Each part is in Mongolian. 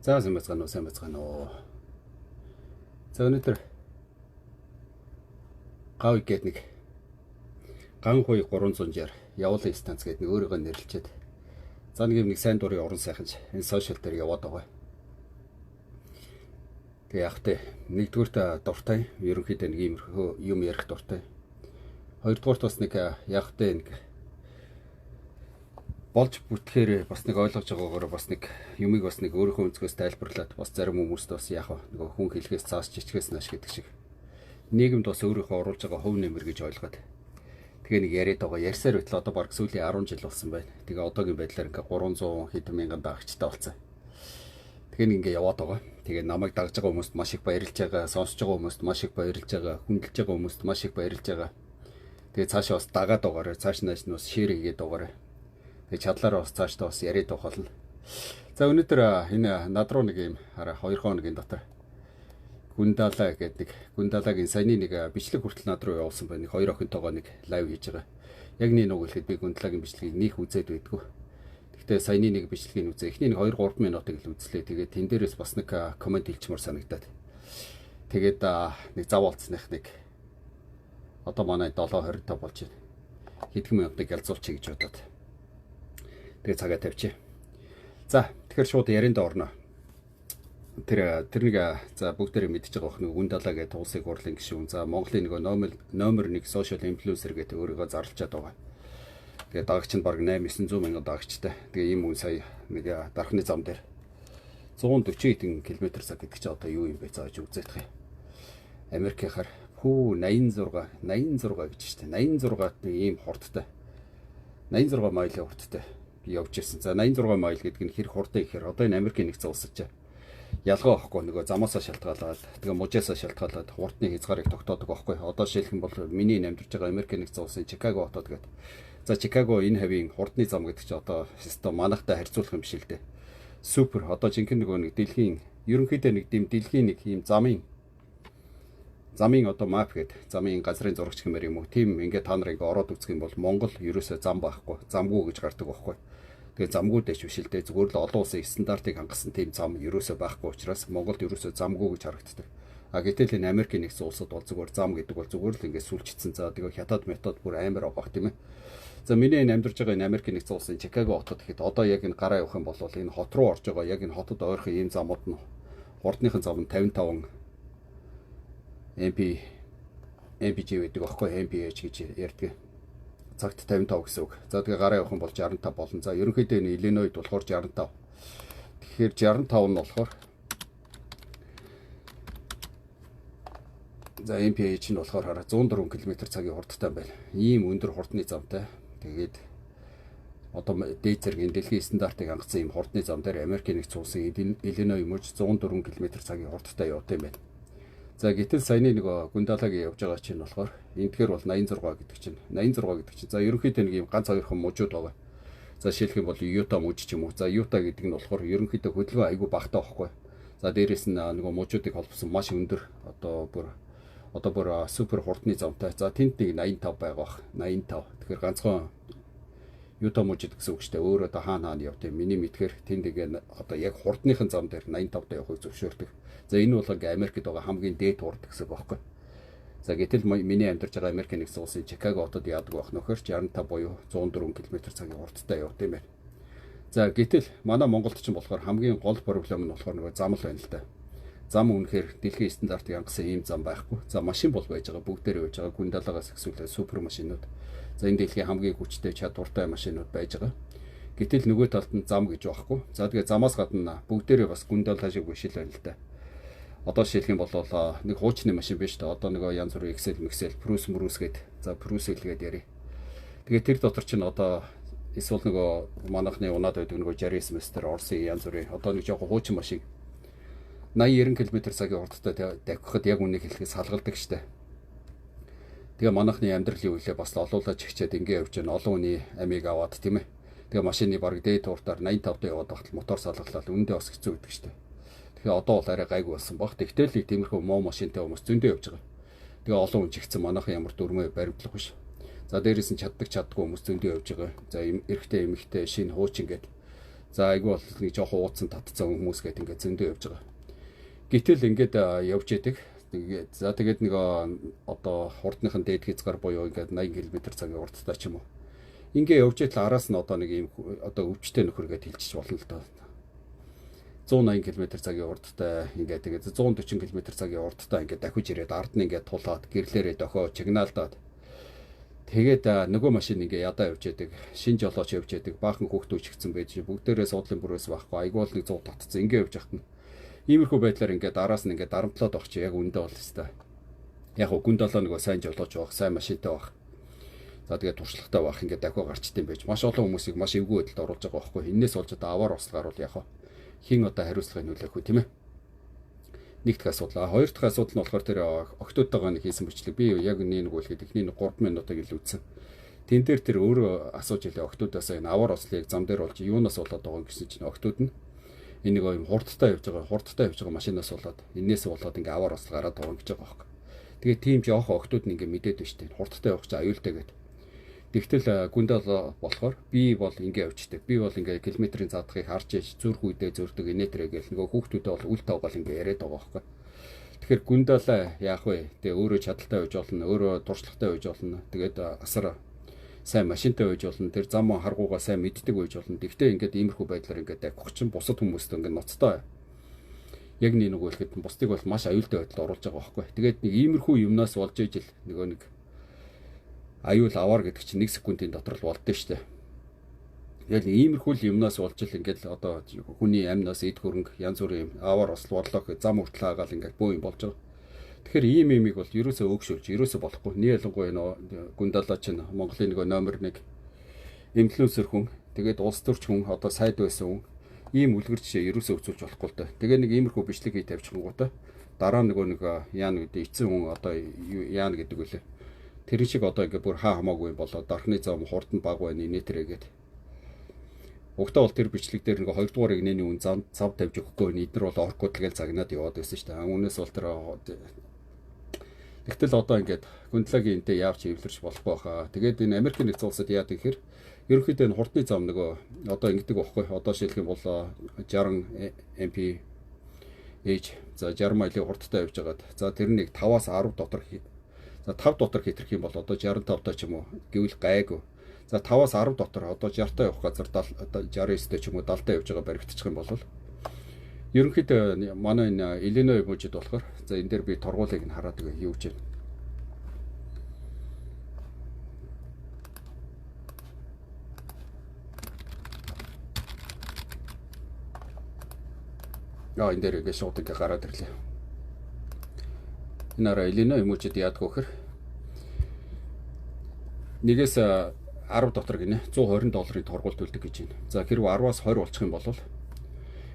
За сайн байцгаана уу. За өнөөдөр гав гээд нэг ган хуй 360 явуулын станц гээд нэг өөрийгөө нэрлэлчээд за нэг сайн дурын орон сайханч энэ сошиал дээр яваад байгаа. Тэгээ яг тэ нэгдүгürt дуртай ерөнхийдөө нэг иймэрхүү юм ярих дуртай. Хоёрдугаарт бас нэг яг тэ нэг болж бүтгэхээр бас нэг ойлгож байгаагаар бас нэг юмыг бас нэг өөрийнхөө өнцгөөс тайлбарлаад бас зарим хүмүүст бас яг нэг хүн хэлхээс цааш жичгээс нааш гэдэг шиг нийгэмд бас өөрийнхөө оруулж байгаа хөв нэмэр гэж ойлгоод тэгээ нэг яриад байгаа ярьсаар байтал одоо баг сүүлийн 10 жил болсон байна. Тэгээ одоогийн байдлаар ингээ 300 хэдэн мянган дагагчтай болсон. Тэгээ нэг ингээ яваад байгаа. Тэгээ намайг дагж байгаа хүмүүст маш их баярлж байгаа, сонсож байгаа хүмүүст маш их баярлж байгаа, хүндэлж байгаа хүмүүст маш их баярлж байгаа. Тэгээ цаашаа бас дагаад байгаарай, цааш нааш нь бас шеэр хийгээд байгаарай. Тэгээ чадлаараа бас цаашдаа бас яриад байх болно. За өнөөдөр энэ над руу нэг юм хараа 2 хоногийн дотор Гүндалаа гэдэг Гүндалагийн саяны нэг бичлэг хүртэл над руу явуулсан байна. 2 охинтойгоо нэг лайв хийж байгаа. Яг нэг үг хэлэхэд би Гүндалагийн бичлэгийг нөх үзээд байдгүй. Гэхдээ саяны нэг бичлэгийг үзээ. Эхний нэг 2-3 минутыг л үзлээ. Тэгээд тэн дээрээс бас нэг комент хэлчмээр санагдаад. Тэгээд нэг зав олцсных нэг одоо манай 7:25 болж байна. Хэдхэн минутыг ялзуулчих гэж бодоод. Тэгээ цагаа тавьчих. За тэгэхээр шууд ярианд орно. Тэрнийг за бүгдээрээ мэдчихэж байгаа нэг Гүндалаа гэдэг улсын хурлын гишүүн. За Монголын нэг номер 1 social influencer гэдэг өөрийгөө зарлчаад байгаа. Тэгээ дагагч нь баг 8-900 мянган дагагчтай. Тэгээ ийм хүн сая нэг дархны зам дээр 140 хэдэн км/цаг гэдэг чи одоо юу юм бэ зааж үзэх юм. Америкийнхаар 86 гэж штэ. 86-т ийм хурдтай. 86 милийн хурдтай явж ирсэн. За 86 майл гэдэг нь хэр хурдан ихээр одоо энэ Америкийн нэгдсэн улсад ч ялгаа واخгүй нөгөө замаасаа шалтгаалаад тэгээ мужаасаа шалтгаалаад хурдны хязгаарыг тогтоодог واخгүй. Одоо жишээлх юм бол миний амьдарч байгаа Америкийн нэгдсэн улсын Чикаго хотод гэдэг. За Чикаго энэ хавийн хурдны зам гэдэг чи одоо систем манайхтай харьцуулах юм биш л дээ. Супер. Одоо жинхэнэ нөгөө нэг дэлхийн ерөнхийдөө нэг дэлхийн нэг ийм замын одоо мап гэдэг замын газрын зурагч гэмээр юм уу. Тим ингээд та нар ингээд ороод үзэх юм бол Монгол ерөөсөө зам байхгүй. Замгүй гэж гардаг واخгүй. Тэгээ замгүй дэч биш л дээ. Зүгээр л олон улсын стандартыг хангасан тийм зам ерөөсөө байхгүй учраас Монголд ерөөсөө замгүй гэж харагддаг. Гэтэл энэ Америкийн нэгдсэн улсад бол зүгээр зам гэдэг бол зүгээр л ингээд сүлжчихсэн. За тэгээ хятад метод бүр амар авах тийм ээ. За миний энэ амьдарч байгаа энэ Америкийн нэгдсэн улсын Чикаго хотод ихэд одоо яг энэ гараа явах юм бол энэ хот руу орж байгаа яг энэ хотод ойрхон ийм замууд нь хурдныхын зам нь 55 MPG гэдэг аахгүй MPH гэж ярьдаг. Цагт 55 гэсэн үг. За тэгээ гараа явах юм бол 65 болно. За ерөнхийдөө энэ Иллинойд болохоор 65. Тэгэхээр 65 нь болохоор за MPH нь болохоор хараа 104 км/цагийн хурдтай байна. Ийм өндөр хурдны замтай. Тэгээд одоо дээд зэргийн дэлхийн стандартыг хангасан ийм хурдны зам дээр Америкийн нэгдсэн улсын Иллиной мужид 104 км/цагийн хурдтай явдаг юм байна. За гэтэл саяны нэг Гүндалагийн явж байгаа чинь болохоор эндгээр бол 86 гэдэг чинь. 86 гэдэг чинь. За ерөнхийдөө нэг юм ганц хоёрхан мужууд байгаа. За жишээлх юм бол Юта муж ч юм уу. За Юта гэдэг нь болохоор ерөнхийдөө хөдөлгөөн айгүй багтаа байхгүй. За дээрээс нь нэг мужуудыг холбосон маш өндөр одоо бүр супер хурдны замтай. За тэнд нэг 85 байгаа бах. 85. Тэгэхээр ганцхан Юта мужид гэсэн үг шүү дээ. Өөр одоо хаана явдаг. Миний мэдхээр тэнд одоо яг хурдныхын зам дээр 85 та явахыг зөвшөөрдөг. За энэ бол ингээ Америкт байгаа хамгийн дээд хурд гэсэн бохоггүй. За гэтэл миний амьдарч байгаа Америкийн нэгдсэн улсын Чикаго хотод яадаг байх нөхөр 65 буюу 104 км/цагийн хурдтай явдаг юм байна. За гэтэл манай Монголд ч болохоор хамгийн гол проблем нь болохоор нөгөө зам л байна л да. Зам үнэхээр дэлхийн стандартыг хангасан ийм зам байхгүй. За машин бол байж байгаа бүгдээрээ байж байгаа Гүндалагаас ихсүүлээ супер машинууд. За энэ дэлхийн хамгийн хүчтэй чадвартай машинууд байж байгаа. Гэтэл нөгөө талд нь зам гэж байхгүй. За тэгээ замаас гадна бүгдээрээ бас Гүндалаа шиг биш л байна л да. Одоо жишээлх юм бол нэг хуучны машин биш дээ. Одоо нэг янз бүрийн Excel, Prus гээд за Prus гээд яри. Тэгээ тэр дотор чинь одоо эсвэл нөгөө манайхны унаад байдаг нөгөө 69 мстер Орсын янз бүрийн одоо нэг жоохон хуучин машин 80-90 км/цагийн хурдтай давхихад яг үнийг хэлэхээс салгалдаг штэ. Тэгээ манайхны амьдралын үйлээ бас олуулаад чигчээд ингээ явж байгаа олон хүний амийг аваад тийм ээ. Тэгээ машины бараг дээд тууртаар 85 та яваад багтал мотор салгалаад үндэ бас хэцүү байдаг штэ. Тэгээ одоо бол арай гайгүй болсон баг. Тэгтэл л тиймэрхүү муу машинтай хүмүүс зөндөө явж байгаа. Тэгээ олон хүн чигцэн манайхан ямар дүрмээ баримтлах биш. За дээрээс нь чаддаггүй хүмүүс зөндөө явж байгаа. За эрэгтэй эмэгтэй шинэ хуучин гээд За айгүй бол нэг жоохон уудсан татцсан хүмүүс гээд ингээд зөндөө явж байгаа. Гэтэл ингээд явж идэг. Тэгээд нэг одоо хурдныхын дээд хязгаар буюу ингээд 80 км/цагийн хурдтай ч юм уу. Ингээ явж итэл араас нь одоо нэг юм одоо өвчтэй нөхөр гээд хэлчих болно л доо. 180 км/цагийн хурдтай ингээд тэгээд 140 км/цагийн хурдтай ингээд дахиж ирээд ард нь ингээд тулаад гэрлээрээ дохоо чигнаалдаад тэгээд нөгөө машин ингээ ядаа явж идэг, шин жолооч явж идэг, баахан хүүхдүүд чигцэн байж бүгдээрээ суудлын бүрээс байхгүй айгуул нэг 100 татцсан ингээ явж ахтана. Иймэрхүү байдлаар ингээд араас нь ингээд дарамтлаад авах чи яг үндэ бол хэвээр. Яг гүн долоо нөгөө сайн жолооч байх, сайн машинтай байх. За тэгээд туршлагатай байх ингээд дахиад гарчдсан байж маш олон хүмүүсийг маш эвгүй байдалд оруулж байгаа байхгүй. Энээс болж одоо аваар ослог гаруул яах вэ? Хин одоо хариуцлагыг нөлөөх үү тийм ээ. Нэг дахь асуудал. Хоёр дахь асуудал нь болохоор тэр октодтойгоо нэг хийсэн бичлэг. Би яг нэг үлгээд эхний 3 минутыг л үзсэн. Тэн дээр тэр өөрөө асууж илээ октодоос энэ аваар ослыг зам дээр болж юунаас болоод байгаа гэсэн чинь октод нь энэ нэг юм хурдтай явж байгаа машинаас болоод энээс болоод ингээ аваар ослог гараад байгаа гэж байгаа байхгүй. Тэгээд тийм жоохон октод нь ингээ мэдээд байна шүү дээ. Хурдтай явах чинь аюултай гэдэг. Тэгтэл гүндэл болохоор би бол ингээ явждаг. Би бол ингээ километрийн заадахыг харж иж зүрх үедээ зөрдөг инээтрэ гэл нөгөө хүүхдүүдээ бол үл тавгаал ингээ яриад байгаа байхгүй. Тэгэхээр гүндэл яах вэ? Тэгээ өөрөө чадaltaй байж болно, өөрөө туршлагатай байж болно. Тэгээд асар сайн машинтай байж болно. Тэр зам харгуугаа сайн мэддэг байж болно. Тэгтээ ингээд иймэрхүү байдлаар ингээд авах чинь бусад хүмүүст ингээд ноцтой. Яг нэг үлэхэд бусдыг бол маш аюултай байдалд оруулж байгаа байхгүй. Тэгээд нэг иймэрхүү юмнаас болж ижил нөгөө нэг аюул аваар гэдэг чинь 1 секундын дотор л болдөө штэ. Тэгэл иймэрхүү юмнаас болж ил ингээд одоо хүний амнаас эд хөрөнгө янз бүрийн аваар ослуулах зам хүртэл хаагаал ингээд бөө юм болж байгаа. Тэгэхээр ийм имийг бол ерөөсөө өөгшүүлж ерөөсөө болохгүй. Ялангуяа нөө гүндалаа чинь Монголын нөгөө номер 1 инфлюенсер хүн, тэгээд улс төрч хүн, одоо сайд байсан хүн ийм үлгэр жишээ ерөөсөө өгцүүлж болохгүй л дээ. Тэгээ нэг иймэрхүү бичлэг хий тавьчихсан гоо та. Дараа нөгөө нэг яана гэдэг эцэн хүн одоо яана гэдэг үлээ. Тэр шиг одоо ингээ бүр хаа хамаагүй болоод дархны зам хурдан баг байна инээтэрэгээд. Угтаа бол тэр бичлэг дээр ингээ 2 дугаар игнэний үн зам тавьж өгөхгүй эднэр бол орхгүй тэгэл загнаад яваад байсан шүү дээ. Үүнээс бол тэр тэгтэл одоо ингээд гүндлэгийн энтэй яавч эвлэрч болохгүй хаа. Тэгээд энэ Америкийн нэгдсэн улсад яадаг гэхээр ерөнхийдөө энэ хурдны зам нөгөө одоо ингэдэг байхгүй. Одоо шилжих юм бол 60 mph за 60 милийн хурдтай явж байгаад за тэрнийг 5-аас 10 дотор за 5 дотор хитрэх юм бол одоо 65 таа ч юм уу гэвэл гайгүй. За 5-аас 10 дотор одоо 60 таа явах газар 69 таа ч юм уу 70 таа явж байгаа баригдчих юм бол ерөнхийдөө манай энэ Illinois мужид болохоор за энэ дээр би торгуулийг нь хараад юу гэж энэ дээр ингээ шууд ингээ гараад ирлээ. Энэ араа Illinois мужид яадаг вөхөр нэгээс 10 дотор гинэ $120 торгуул төлдөг гэж байна. За хэрвээ 10-аас 20 болчих юм бол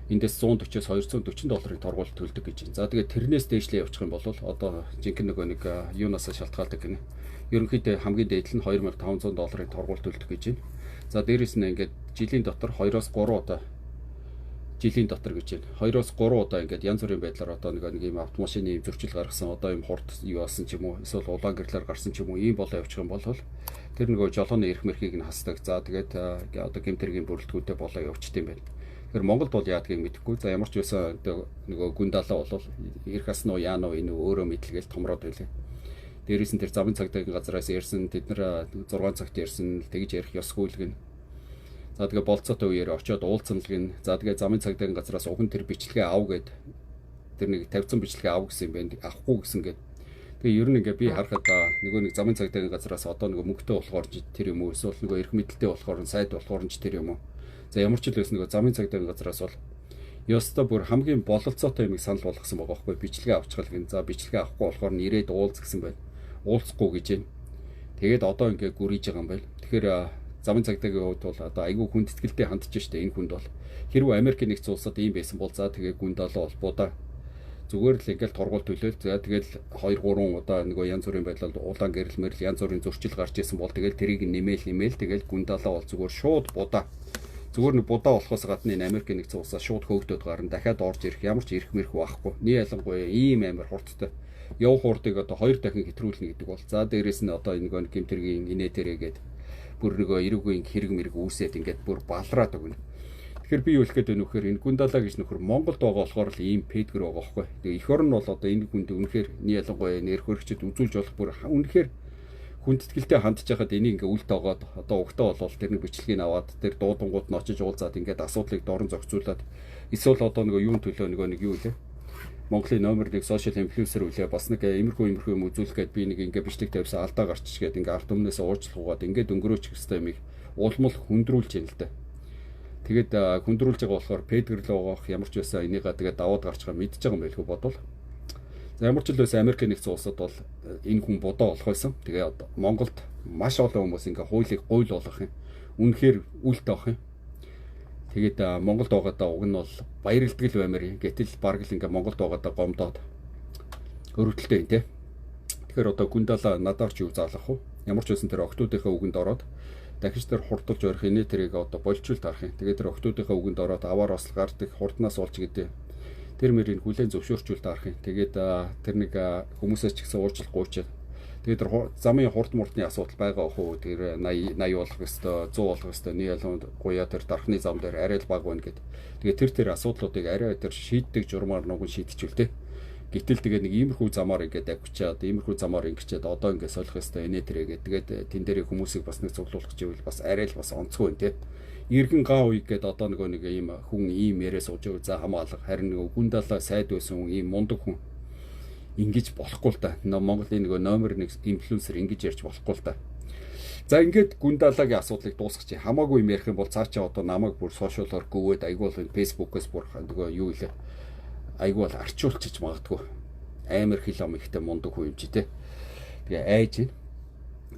эндээс $140-с $240 торгуул төлдөг гэж байна. За тэгээд тэрнээс дээшлээ явчих юм бол одоо жинхэнэ нөгөө нэг юунаас шалтгаалдаг гинэ. Ерөнхийдөө хамгийн дээд нь $2500 торгуул төлдөг гэж байна. За дээрэс нь ингээд жилийн дотор 2-оос 3 удаа жилийн дотор гэж байна. 2-оос 3 удаа ингээд янз бүрийн байдлаар одоо нэг ийм автомашины ийм зөрчил гаргасан одоо ийм хурд юу асан ч юм уу эсвэл улаан гэрлэр гарсан ч юм уу ийм болоо явчих юм бол тэр нөгөө жолооны эрх мэрхийг нь хасдаг. За тэгээд одоо гэмтэргийн бүрэлдэхүүнтэй болоо явчихд юм байна. Тэгэхээр Монголд бол яадгийг мэдэхгүй. За ямар ч байсан нөгөө гүндалаа бол эрх асна уу яана уу энэ өөрөө мэдлгээл томроод байлаа. Дээрээс нь тэр замын цагдаагийн газраас ярьсан тэд нар 6 цагт ярьсан тэгж ярих ёсгүй л гин. За тэгээ болцоотой үеэр очиод уулзсан л гин. За тэгээ замын цагдаагийн газраас уг нь тэр бичлэгээ ав гэд тэр нэг тавьсан бичлэгээ ав гэсэн юм байна. Авахгүй гэсэн гээд. Тэгээ ер нь ингээ би харахад нөгөө нэг замын цагдаагийн газраас одоо нөгөө мөнгөтэй болохоор тэр юм уу эсвэл нөгөө эрх мэдэлтэй болохоор сайд болохоор тэр юм уу. За ямар ч л байсан нөгөө замын цагдаагийн газраас бол ёстой бүр хамгийн бололцоотой юмыг санал болгосон байгаа байхгүй бичлэгээ авчихвал гин. За бичлэгээ авахгүй болохоор нь ирээд уулз гэсэн байна. Уулзахгүй гэж байна. Тэгээд одоо ингээ гүрийж байгаа юм байна. Тэгэхээр замын цагдаагийн хувьд бол одоо айгүй хүндэтгэлтэй хандж штэ энэ хүнд бол хэрвээ Америкийн нэгдсэн улсад ийм байсан бол за тэгээ гүндалаа холбоодаа зүгээр л ингээл торгуул төлөөл за тэгэл 2 3 удаа нөгөө янз бүрийн байдлаар улаан гэрэл мэрэл янз бүрийн зөрчил гарч исэн бол тэгэл тэрийг нэмэл тэгэл гүндалаа бол зүгээр шууд будаа зүгээр нэг будаа болохоос гадна энэ Америкийн нэгдсэн улсаас шууд хөөгдөд гарна дахиад орж ирэх ямар ч ирэх мэрх байхгүй. Ялангуяа ийм амар хурдтай явах хурдыг одоо 2 дахин хэтрүүлнэ гэдэг бол за дээрэс нь одоо энэ нэг гэмтэргийн инээтэрэгээд бүр нөгөө эрүүгийн хэрэг мэрэг үүсээд ингээд бүр балраад өгнө. Тэгэхээр би юу хэлэх гээд байна вөхөр энэ Гүндалаа гэж нөхөр Монголд байгаа болохоор л ийм пэдгэр байгаа байхгүй. Тэгээ эх орн нь бол одоо энэ хүнд үнэхээр ялангуяа нэр хөрөгчд үзүүлж болох бүр үнэхээр хүндэтгэлтэй хандж яхад энийг ингээ үлд тоогоод одоо угтаа болвол тэрний бичлэгийг аваад тэр дуудангууд нь очиж уулзаад ингээд асуудлыг дорн зохицуулаад эсвэл одоо нөгөө юун төлөө нэг юу вэ? Монголын номер 1 сошиал инфлюенсер үлээ бас нэг иймэрхүү юм үзүүлэхэд би нэг ингээ бичлэг тавьсан алдаа гарчиж гээд ингээ ард өмнөөс уучлахгүйгээд ингээд өнгөрөөч хэвээр юмыг улмал хүндрүүлж юм л дээ. Тэгээд хүндрүүлж байгаа болохоор пэдгэр л байгаах ямар ч байсан энийгээ тэгээд даваад гарч байгаа мэдж байгаа юм байлгүй бодвол. Ямар ч л байсан Америк нэгдсэн улсад бол энэ хүн бодоо болох байсан. Тэгээ одоо Монголд маш олон хүмүүс ингээ хуулийг гуйл болгох юм. Үнэхээр үлт авах юм. Тэгээд Монголд байгаадаа уг нь бол баярлагдгал баймаар гэтэл бараг л ингээ Монголд байгаадаа гомдоод өрөвдөлтэй юм те. Тэгэхээр одоо Гүндалаа надаар ч юу заалах вэ? Ямар ч байсан тэр октоодынхаа үгэнд ороод дахиж тэр хурдалж өрөх инээ тэрийг одоо болжуулт арах юм. Тэгээд тэр октоодынхаа үгэнд ороод аваар ослог гардаг хурднаас олж гэдэг. Тэр мөрийг хүлэн зөвшөөрчүүлт арах юм. Тэгээд тэр нэг хүмүүсээс ч гэсэн уучлахгүй ч. Тэгээд тэр замын хурд мурдны асуудал байгаа ах уу? Тэр 80 болох ёстой, 100 болох ёстой. Нэг ялганд гуяа тэр дархны зам дээр арай л баг байна гэд. Тэгээд тэр асуудлуудыг арай тэр шийддэг журмаар нүгэн шийдчихвэл тэ. Гэтэл тэгээд нэг иймэрхүү замаар ингээд авчиад, иймэрхүү замаар ингэчээд одоо ингээд солих ёстой инээ тэрээгээд тэгээд тэн дээрээ хүмүүсийг бас нэг цуглуулах гэвэл бас арай л бас онцгүй байна те. Иргэн гаа уй гэдэг одоо нэг ийм хүн ийм яриа сууж байгаа за хамаалга харин нэг Гүндалаа сайд байсан хүн ийм мундаг хүн ингэж болохгүй л та. Монголын нэг номер 1 инфлюенсер ингэж ярьж болохгүй л та. За ингээд Гүндалаагийн асуудлыг дуусгачих. Хамаагүй юм ярих юм бол цаашаа одоо намайг бүр сошиалоор гүвээд айгуул фэйсбүүкээс бүр нөгөө юу илээ айгуул арчуулчих магадгүй. Амар хил ам ихтэй мундаг хүн юм чи те. Тэгээ айж байна.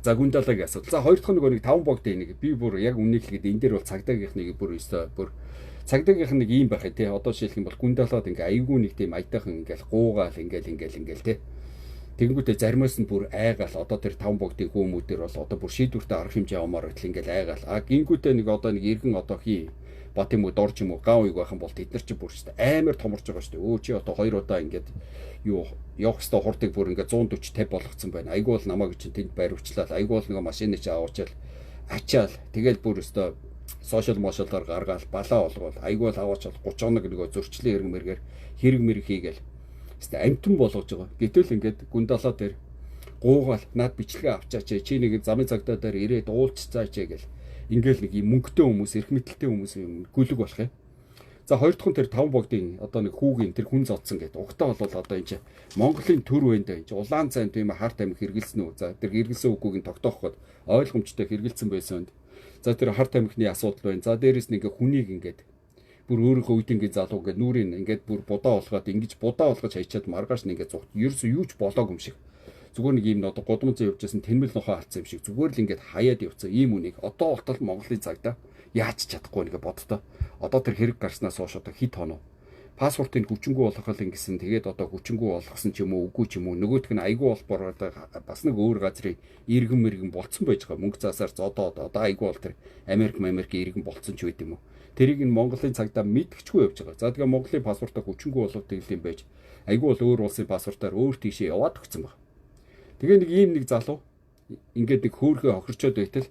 За Гүндалаагийн асуудал. За хоёр дахь нэг 5 богдын нэг би бүр яг үнийг хэлгээд энэ дээр бол цагдаагийнхныг бүр цагдаагийнх нэг юм байх тий. Одоо жишээлх юм бол Гүндалаад ингээ айгүй нэг тийм аятайхан ингээл гуугаал ингээл тий. Тэгэнгүүтээ заримаас нь бүр айгаал одоо тэр 5 богдын хүмүүдээр бол одоо бүр шийдвэртэй арга хэмжээ авмаар байтал ингээл айгаал. Гингүүтээ нэг одоо нэг иргэн одоо бат юм уу дорж юм уу гав уйг байх юм бол тэд нар чи бүр шүү дээ амар томорж байгаа шүү дээ. Өө чи одоо 2 удаа ингээд юу явах хэвээр хурдыг бүр ингээд 140 50 болгоцсон байна. Айгуул намайг чинь тэнд байрвчлаад айгуул нэг машины чи аваачаал ачаал тэгэл бүр өстө сошиал мошиалаар гаргаал балаа болгоол айгуул аваачаал 30 хоног нөгөө зөрчлөө хэрэг мэргээр хэрэг мэрэг хийгээл өстө амтан болгож байгаа. Гэтэл ингээд Гүндалаа дээр гуугаал наад бичлэгээ авчаач чи нэг замын цагдаа дээр ирээд уулч цаач гэл ингээл нэг юм мөнгөтэй хүмүүс, эрх мэдэлтэй хүмүүс гүлэг болох юм. За хоёр дахь нь тэр 5 богдын одоо нэг хүүгийн тэр хүн зодсон гэдэг. Угтаа бол одоо энэ чинь Монголын төр байна да энэ чинь улаан цайн тийм харт амиг хэрэгэлсэн үү? За тэр хэрэгэлсэн үгүйг тогтооход ойлгомжтой хэрэгэлсэн байсан. За тэр харт амигны асуудал байна. За дээрэс нэг хүнийг ингээд бүр өөрийнхөө үеийнгийн залуу ингээд нүрийн ингээд бүр будаа болгоод ингэж будаа болгож хайчаад маргааш нь ингээд зүгт ерөөсөө юу ч болоог юм шиг. Зүгээр нэг юм одоо гудамжаа явжсэн тэнмэл нохоо алдсан юм шиг зүгээр л ингээд хаяад явцсан ийм үнийг одоо болтол Монголын цагдаа яаж чадахгүй нэг бодтоо. Одоо тэр хэрэг гарснаас хойш одоо хит хоноо паспортыг хүчингү болгох л ингэсэн тэгээд одоо хүчингү болгосон ч юм уу үгүй ч юм уу нөгөөх нь айгүй болбор одоо бас нэг өөр газрын иргэн мэргэн болцсон байж байгаа мөнгө заасаар зодоод одоо айгүй бол тэр Америк иргэн болцсон ч байд юм уу. Тэрийг нь Монголын цагдаа мэдчихгүй явж байгаа. За тэгээ Монголын паспортыг хүчингү болгох юм байж айгүй бол өөр улсын паспортоор өөр тийшээ яваад өгсөн баг. Тэгээ нэг ийм нэг залуу ингээд нэг хөөхөө хохирчод байтал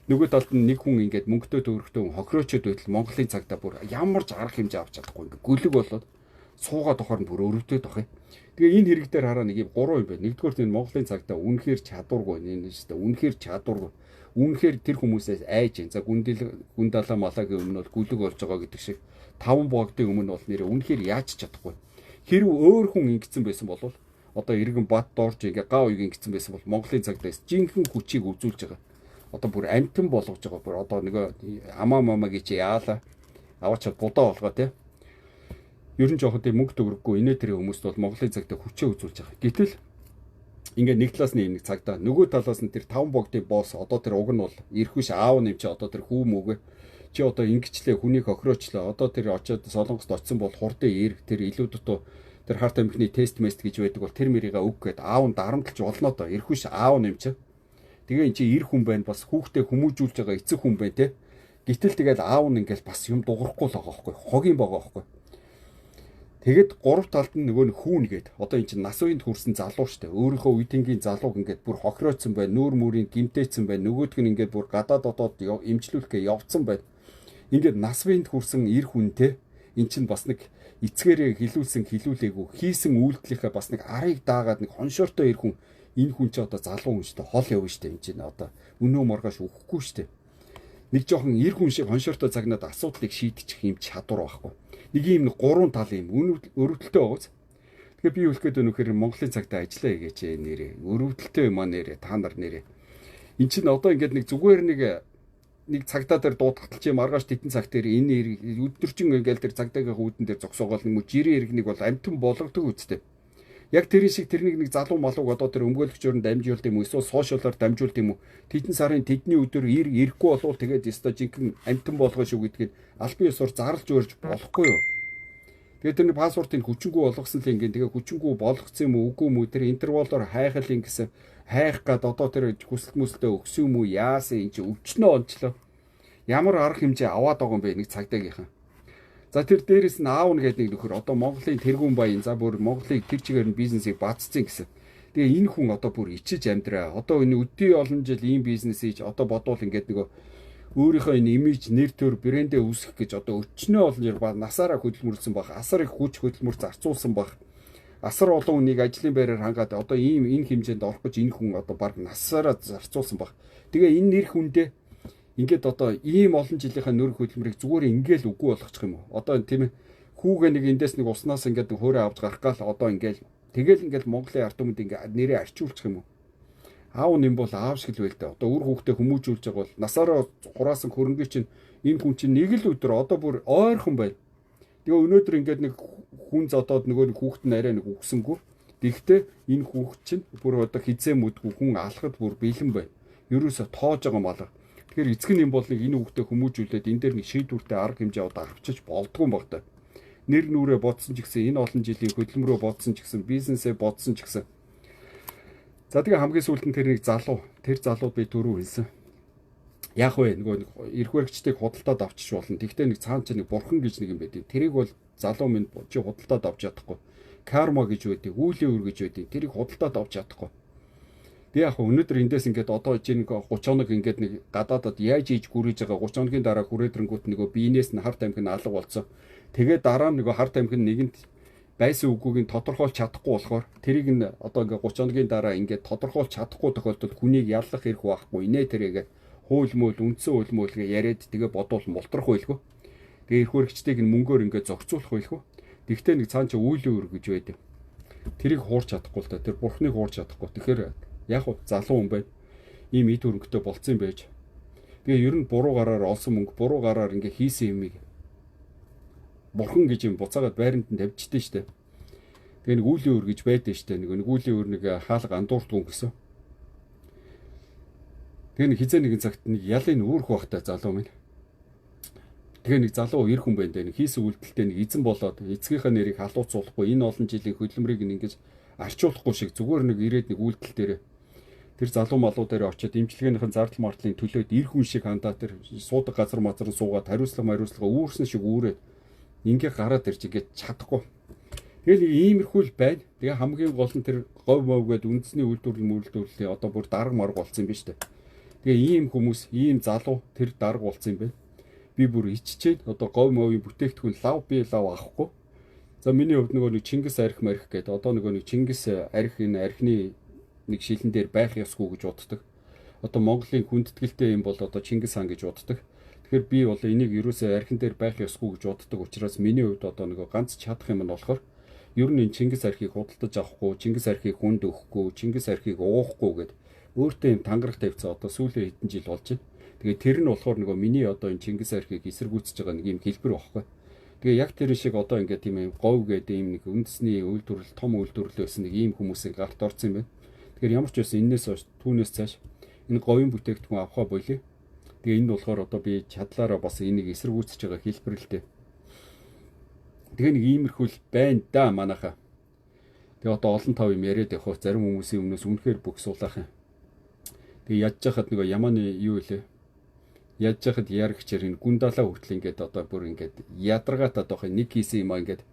нөгөө талд нь нэг хүн ингээд мөнгөтэй төгрөгтэй хохироочод байтал Монголын цагдаа бүр ямар ч арга хэмжээ авч чадахгүй ингээд гүлэг болоод суугаад тохоор нь бүр өрөвдөд ах юм. Тэгээ энэ хэрэг дээр хараа нэг юм 3 юм байна. Нэгдүгээр нь Монголын цагдаа үнэхээр чадваргүй энэ шүү дээ. Үнэхээр чадваргүй. Үнэхээр тэр хүмүүсээс айж гин. За Гүндалаа малаагийн өмнө бол гүлэг болж байгаа гэдэг шиг 5 богдын өмнө бол нэрээ үнэхээр яаж чадахгүй. Хэрв өөр хүн ингэсэн байсан бол одоо иргэн бат доорж ингээ гав уйг ингэсэн байсан бол Монголын цагдаас жинхэнэ хүчийг үзүүлж байгаа. Одоо бүр амтан болгож байгаа. Бүр одоо нөгөө амаа мамагийн чи яалаа аваачаад будаа болгоо те. Ер нь жоохот мөнгө төгрөггүй инээ тэрэг хүмүүст бол Монголын цагдаа хүчээ үзүүлж байгаа. Гэтэл ингээ нэг талаас нь нэг цагдаа нөгөө талаас нь тэр 5 богдын босс одоо тэр уг нь бол ирэх биш аав нэм чи одоо тэр хүү мөөгөө чи одоо ингэчлээ хүнийг хохироочлаа. Одоо тэр очиод Солонгост очсон бол хурдан ирэх тэр илүү дутуу тэр харт амхны тест мест гэж байдаг бол тэр мэрийга өг гээд аав нь дарамтлж болно доо. Ирэх биш аав нэм чи. Тэгээ эн чи ир хүн байна бас хүүхдээ хүмүүжүүлж байгаа эцэг хүн байна те. Гэтэл тэгэл аав нь ингээл бас юм дуурахгүй л байгаа байхгүй. Хогийн байгаа байхгүй. Тэгэд гурав талд нь нөгөө хүүн гээд одоо эн чинь нас үеинд хүрсэн залуу штэ. Өөрийнхөө үеийнгийн залууг ингээд бүр хохироодсон байна. Нүүр мөрийн гимтээцсэн байна. Нөгөөдг нь ингээд бүр гадаад дотоод имжлүүлэхээ явцсан байна. Ингээд нас биед хүрсэн эр хүнтэй эн чинь бас нэг эцгээрээ хилүүлсэн хилүүлээгүй хийсэн үйлдэлийнхээ бас нэг арыг даагаад нэг хоншоортой эр хүн энэ хүн чи одоо залуу хүн шүү дээ хол явна шүү дээ энэ чинь одоо өнөө моргош өгөхгүй шүү дээ. Нэг жоохон эр хүн шиг хоншоортой загнаад асуудлыг шийдчих юм чадвар байхгүй. Нэг юм гурван тал юм өрөвдөлтөө байгааз. Тэгэхээр би хэлэх гээд өнөхөр Монголын цагтаа ажиллаа хийгээч нэрээ. Өрөвдөлтөө юм аа нэрээ та нар нэрээ. Эн чинь одоо ингээд нэг зүгээр нэг цагтаа дээр дуудахтал чи маргааш тэтэн цаг дээр энэ өдөржин ингээл тэр цагдаагийн хүүдэн дээр зогсоогоол нэг жирийн иргэнийг бол амтан болгодог үсттэй. Яг тэр шиг тэрнийг нэг залуу малууг одоо тэр өмгөөлөгчөөр нь дамжуулд юм уу эсвэл сошиалаар дамжуулд юм уу тэтэн сарын тэдний өдөр ирэхгүй болвол тэгээд өстой жинхэнэ амтан болгоо шүү гэдгийг аль бие усаар зарлж өрж болохгүй юу. Тэгээд тэр паспортыг хүчингү болгосон л ингээд тэгээ хүчингү болгоцсон юм уу үгүй юм уу тэр интервалоор хайхал ингэсэн хайх гад одоо тэр хүсэлт мүсэлтэд өгсөн юм уу яасан энэ чи өвчнөө онцлоо. Ямар арга хэмжээ аваад байгаа юм бэ нэг цагдаагийнхан. За тэр дээрээс нь аав нэгэд нэг нөхөр одоо Монголын тэргүүн баян за бүр Монголыг тэр чигээр нь бизнесийг бацсан гэсэн. Тэгээ энэ хүн одоо бүр ичиж амьдраа. Одоо энэ өдий олон жил ийм бизнес хийж одоо бодвол ингээд нөгөө өөрийнхөө энэ имиж нэр төр брэндээ үүсгэх гэж одоо өчнөө олон жил насаараа хөдөлмөрлсөн баг. Асар их хүч хөдөлмөр зарцуулсан баг. Асар олон хүнийг ажлын байраар хангаад одоо ийм энэ хэмжээнд орох гэж энэ хүн одоо баг насаараа зарцуулсан баг. Тэгээ энэ нэр хүндээ ингээд одоо ийм олон жилийнхаа нөр хөдөлмөрийг зүгээр ингээл үгүй болгочих юм уу? Одоо тийм ээ хүүгээ нэг эндээс нэг уснаас ингээд хөөрэ авч гарах гал одоо ингээл тэгэл ингээл Монголын ард түмэнд ингээд нэрээ арчуулчих юм уу? Аав нэм бол аав шиг л байлаа. Одоо үр хүүхдээ хүмүүжүүлж байгаа бол насаараа хураасан хөрөнгө чинь энэ хүн чинь нэг л өдөр одоо бүр ойрхон байна. Тэгээ өнөөдөр ингээд нэг хүн зодоод нөгөө хүүхэд нь арай нэг үгсэнгүү. Тэгвэл энэ хүүхэд чинь бүр одоо хизээ мүдгүй хүн алхад бүр бэлэн байна. Ерөөсө тоож байгаа малга. Тэгэхээр эцэг нь юм бол нэг энэ хүүхдээ хүмүүжүүлээд энэ дээр нэг шийдвэртэй арга хэмжээ одоо авчиж болдгоо юм баг та. Нэр нүрээ бодсон ч гэсэн энэ олон жилийн хөдөлмөрөө бодсон ч гэсэн бизнесээ бодсон ч гэсэн. За тэгээ хамгийн сүүлд нь тэр нэг тэр залуу би түрүү хэлсэн. Яг вэ нөгөө эрх баригчдыг худалдаад авчиж болно. Тэгвэл нэг цаана ч нэг бурхан гэж нэг юм байдаг. Тэрийг бол залуу минь чи худалдаад авч чадахгүй. Карма гэж байдаг, үүлийн үр гэж байдаг. Тэрийг худалдаад авч чадахгүй. Би яг өнөөдөр эндээс ингээд одоо чинь 30 хоног ингээд нэг гадаадад яаж ийж гүрэж байгаа 30 хоногийн дараа хүрээдрэнгүүт нөгөө биенээс нь харт амхин алга болсон. Тэгээд дараа нь нөгөө харт амхин нэгэнт байсан үгүйг нь тодорхойлж чадахгүй болохоор тэрийг нь одоо ингээд 30 хоногийн дараа ингээд тодорхойлж чадахгүй тохиолдолд хүнийг яллах хэрэг байхгүй нэ тэрийг хууль мөл үндсэн хууль мөлгээ яриад тэгээ бодвол мултрах байлгүй. Тэгээ эрх баригчдыг нь мөнгөөр ингээд зохицуулах байлгүй. Тэгвэл нэг цаан чи үүлийн үр гэж байдаг. Тэрийг хуурч чадахгүй л да. Тэр бурхныг хуурч чадахгүй. Тэгэхээр яг залуу хүн байна. Ийм эд хөрөнгөтэй болцсон байж. Тэгээ ер нь буруу гараар олсон мөнгө, буруу гараар ингээ хийсэн юмыг бурхан гэж юм буцаагаад байранд нь тавьчихдээ штэ. Тэгээ нэг үүлийн өр гэж байдэн штэ. Нэг үүлийн өр нэг хаалга андуурдгүй гэсэн. Тэгээ нэг хизээ нэгэн цагт нэг ялын үүрх багтай залуу минь. Тэгээ нэг залуу эр хүн байна. Нэг хийсэн үйлдэлтэй нэг эзэн болоод эцгийнхээ нэрийг халууцуулахгүй энэ олон жилийн хөдөлмөрийг ингэж арчуулахгүй шиг зүгээр нэг ирээд нэг үйлдэл дээр тэр залуу малуу дээр очиод имчилгээнийхэн зардал мартлын төлөөд эр хүн шиг хандаа тэр суудаг газар мазар суугаад хариуцлага үүрсэн шиг үүрээд ингээ гараад ирж ингээд чадахгүй. Тэгэл иймэрхүү л байна. Тэгээ хамгийн гол нь тэр говь мовгээд үндэсний үйлдвэрлэлийн одоо бүр дарга марга болсон юм байна шүү дээ. Тэгээ ийм хүмүүс, ийм залуу тэр дарга болсон юм байна. Би бүр иччээд одоо говь мовын бүтээгдэхүүн лав авахгүй. За миний хувьд нөгөө нэг Чингис арх марх гэдэг одоо нөгөө нэг Чингис арх энэ архины нэг шилэн дээр байх ёсгүй гэж боддог. Одоо Монголын хүндэтгэлтэй юм бол одоо Чингис хаан гэж боддог. Тэгэхээр би бол энийг ерөөсөө архин дээр байх ёсгүй гэж боддог учраас миний хувьд одоо нөгөө ганц чадах юм нь болохоор ер нь энэ Чингис архийг худалдаж авахгүй, Чингис архийг хүнд өгөхгүй, Чингис архийг уухгүй гэд өөртөө юм тангараг тавьцаа одоо сүүлийн хэдэн жил болж байна. Тэгээ тэр нь болохоор нөгөө миний одоо энэ Чингис архийг эсэргүүцэж байгаа нэг юм хэлбэр багхгүй. Тэгээ яг тэр шиг одоо ингээд тийм юм говь гэдэг ийм нэг үндэсний үйлдвэрлэл том үйлдвэрлэл байсан нэг ийм хүмүүсийн гарт орсон юм байна. Тэгэхээр ямар ч байсан энэс хойш түүнээс цааш энэ говийн бүтээгдэхүүн авахаа болиё. Тэгээ энэ болохоор одоо би чадлаараа бас энийг эсэргүүцэж байгаа хэлбэр л дээ. Тэгээ нэг иймэрхүү л байна да манайхаа. Тэгээ одоо олон тав юм яриад явах зарим хүмүүсийн өмнөөс үнэхээр бүх суулгах юм. Тэгээ ядж хахад нөгөө ямааны юу илээ. Ядж хахад ярагчээр энэ гүндалаа хүртэл ингээд одоо бүр ингээд ядаргаат одоо нэг хийсэн юм аа ингээд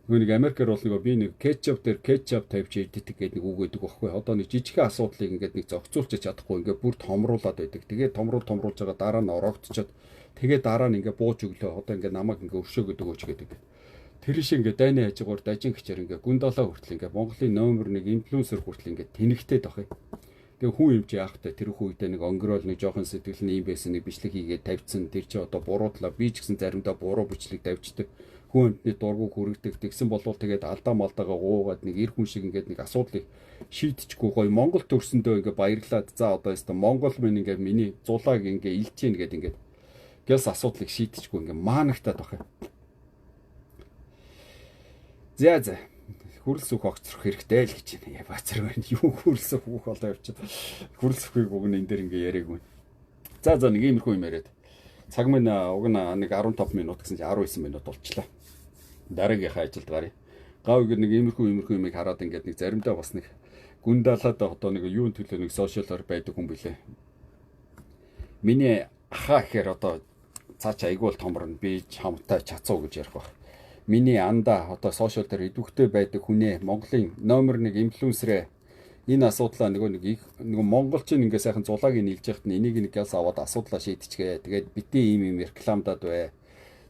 нэг Америкээр бол нөгөө би нэг кетчуп дээр кетчуп тавьж иддэг гэдэг нэг үг өгдөг байхгүй. Одоо нэг жижигхэн асуудлыг ингээд нэг зохицуулж чадахгүй ингээд бүр томруулаад байдаг. Тэгээд томруулж байгаа дараа нь орогдчиход Тэгээ дараа нь ингээ бууж өглөө. Одоо ингээ намайг ингээ өршөөгöd өгөөч гэдэг. Тэр шиг ингээ дайны хажуугаар дажин гिचэр ингээ гүн долоо хүртэл ингээ Монголын номер 1 инфлюенсер хүртэл ингээ тэнэгтэй тохой. Тэгээ хүн юмж яахтай тэр хүн үедээ нэг онгорол нэг жоохон сэтгэл нь юм байсан нэг бичлэг хийгээд тавьчихсан. Тэр чи одоо буруудлаа би ч гэсэн заримдаа буруу бичлэг тавьчихдаг. Хүн амтны дургу хүрэгдэг. Тэгсэн болвол тэгээд алдаа малдагаа гуугаад нэг эр хүн шиг ингээд нэг асуудлыг шийдчихгүй гоё Монгол төрсөндөө ингээ баярлаад за одоо яста Монгол минь ингээ миний зулааг ингээ илж гин гэдэг ингээ гэс асуудлыг шийдчихгүй ингээ маанагтаад бахаа. За хүрэлс үг огцрох хэрэгтэй л гэж байна. Бацар байна. Юу хүрэлс үг болоо явчих. Хүрэлс үхийг уг нь энэ дээр ингээ яриаггүй. За нэг иймэрхүү юм яриад. Цаг минь уг нь нэг 15 минут гэсэн чинь 19 минут болчихлоо. Дараагийнхаа ажилд гарыг. Гав нэг иймэрхүү юмыг хараад ингээд нэг заримдаа бас нэг гүн далаад одоо нэг юун төлөө нэг сошиалор байдаг хүн билээ. Миний ахаа гэхээр одоо цааш айгуул томорно би чамтай чацуу гэж ярих баг. Миний анда одоо сошиал дээр идэвхтэй байдаг хүнээ Монголын номер 1 инфлюенсерээ энэ асуудлаа нэг монголчин ингээ сайхан зулааг нийлж яхад энийг нэг ялс аваад асуудлаа шийдчихгээ. Тэгээд битээ ийм рекламадад бай.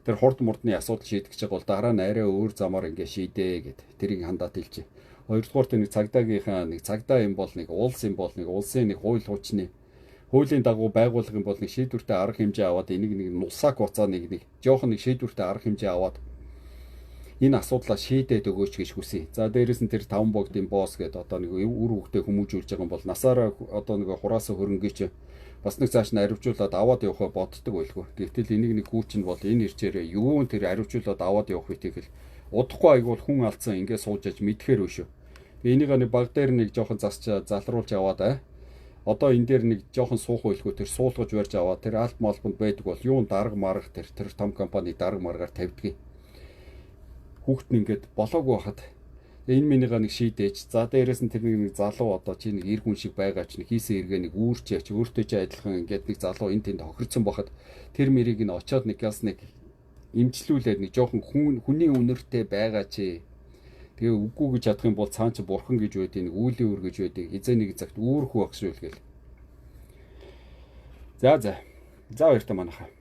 Тэр хурд мурдны асуудал шийдэх гэж бол дараа нь арай өөр замаар ингээ шийдээ гэд тэрийг хандаад хэлжээ. Хоёрдугаар нэг цагдаагийнхаа нэг цагдаа юм бол нэг улс юм бол нэг улсын нэг хууль хуучны хуулийн дагуу байгуулах юм бол нэг шийдвэртэй арга хэмжээ аваад энийг нэг нусаак уцаа нэг жоохон нэг шийдвэртэй арга хэмжээ аваад энэ асуудлаа шийдээд өгөөч гэж хүсье. За дээрэс нь тэр 5 богдын босс гэдэг одоо нэг үр хөвгтөө хүмүүжүүлж байгаа юм бол насаараа одоо нэг хураасаа хөрөнгөж бас нэг цааш нь аривжуулаад аваад явахаа боддог байлгүй. Гэвтэл энийг нэг хүүчин бол энэ ирчээрээ юу тэр аривжуулаад аваад явах үеийг л удахгүй айгуул хүн алдсан ингээд суужаж мэдхээр өшөө. Энийг нэг баг дээр нэг жоохон засч залруулж аваад одоо энэ дээр нэг жоохон суух байлгүй тэр суулгаж барьж аваад тэр алт малбанд байдаг бол юун дарга марга тэр том компани дарга маргаар тавьдгийг хүүхд нь ингээд болоогүй хахад энэ минийга нэг шийдэж за дээрэс нь тэр нэг залуу одоо чи нэг эр хүн шиг байгаа ч нэг хийсэн эргээ нэг үүрч өөртөө ч адилхан ингээд нэг залуу энэ тэнд хохирцсон бахад тэр мэрийг нь очоод нэг яс нэг имжлүүлээд нэг жоохон хүний үнэртэй байгаа чи тэгээ үгүй гэж чадах юм бол цаан чи бурхан гэж байдгийг нэг үүлийн үр гэж байдгийг хизээ нэг цагт үүрхүү багшруулгээл. За баяртай манайхаа.